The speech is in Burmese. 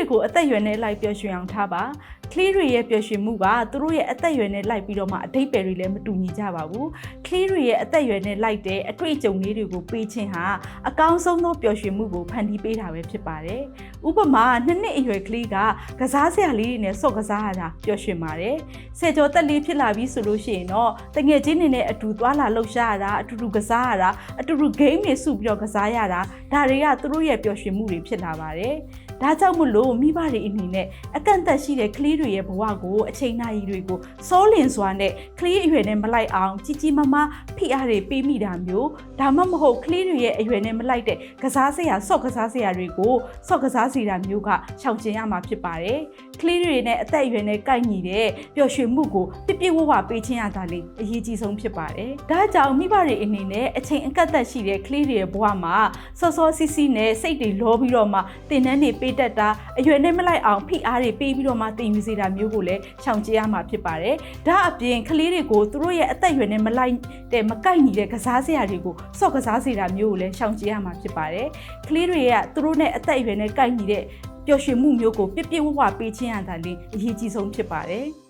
တွေကိုအသက်အရွယ်နဲ့လိုက်ပျော်ရွှင်အောင်ထားပါကလေးတွေရဲ့ပျော်ရွှင်မှုကသူတို့ရဲ့အသက်အရွယ်နဲ့လိုက်ပြီးတော့မှအဓိပ္ပာယ်တွေလည်းမတူညီကြပါဘူးကလေးတွေရဲ့အသက်အရွယ်နဲ့လိုက်တဲ့အတွေ့အကြုံလေးတွေကိုပေးခြင်းဟာအကောင်းဆုံးသောပျော်ရွှင်မှုကိုဖန်တီးပေးတာပဲဖြစ်ပါတယ်ဥပမာနှစ်အရွယ်ကလေးကကစားစရာလေးတွေနဲ့ဆော့ကစားရတာပျော်ရွှင်ပါတယ်ဆယ်ကျော်သက်လေးဖြစ်လာပြီဆိုလို့ရှိရင်တော့တငယ်ချင်းတွေနဲ့အတူသွားလာလှုပ်ရှားရတာအတူတူကစားရတာအတူတူဂိမ်းတွေစုပြီးတော့ကစားရတာဒါတွေကသူတို့ရဲ့ပျော်ရွှင်မှုတွေဖြစ်လာပါတယ်ဒါကြောင့်မလို့မိဘတွေအနေနဲ့အကန့်အသတ်ရှိတဲ့ကလေးတွေရဲ့ဘဝကိုအချိန်နာရီတွေကိုစောလင်စွာနဲ့ကလေးအရွယ်နဲ့မလိုက်အောင်ကြီးကြီးမားမားဖိအားတွေပေးမိတာမျိုးဒါမှမဟုတ်ကလေးတွေရဲ့အရွယ်နဲ့မလိုက်တဲ့ကစားစရာဆော့ကစားစရာတွေကိုဆော့ကစားစီတာမျိုးကရှောင်ကျဉ်ရမှာဖြစ်ပါတယ်ကလေးတွေနဲ့အသက်အရွယ်နဲ့ကိုက်ညီတဲ့ပျော်ရွှင်မှုကိုပြည့်ပြည့်ဝဝပေးခြင်းရတာလေအရေးကြီးဆုံးဖြစ်ပါတယ်ဒါကြောင့်မိဘတွေအနေနဲ့အချိန်အကန့်အသတ်ရှိတဲ့ကလေးတွေရဲ့ဘဝမှာစောစောစီးစီးနဲ့စိတ်တွေလောပြီးတော့မှတင်နှန်းတွေပေးတတ်တာအရွယ်နဲ့မလိုက်အောင်ဖိအားတွေပေးပြီးတော့မှတင်ယူစေတာမျိုးကိုလည်းရှောင်ကျဉ်ရမှာဖြစ်ပါတယ်ဒါအပြင်ကလေးတွေကိုသူတို့ရဲ့အသက်အရွယ်နဲ့မလိုက်တဲ့မကိုက်ညီတဲ့ကစားစရာတွေကိုစော့ကစားစေတာမျိုးကိုလည်းရှောင်ကျဉ်ရမှာဖြစ်ပါတယ်ကလေးတွေကသူတို့နဲ့အသက်အရွယ်နဲ့ကိုက်ညီတဲ့ပျော်ရွှင်မှုမျိုးကိုပြည့်ပြည့်ဝဝပေးခြင်းရတာလေအရေးကြီးဆုံးဖြစ်ပါတယ်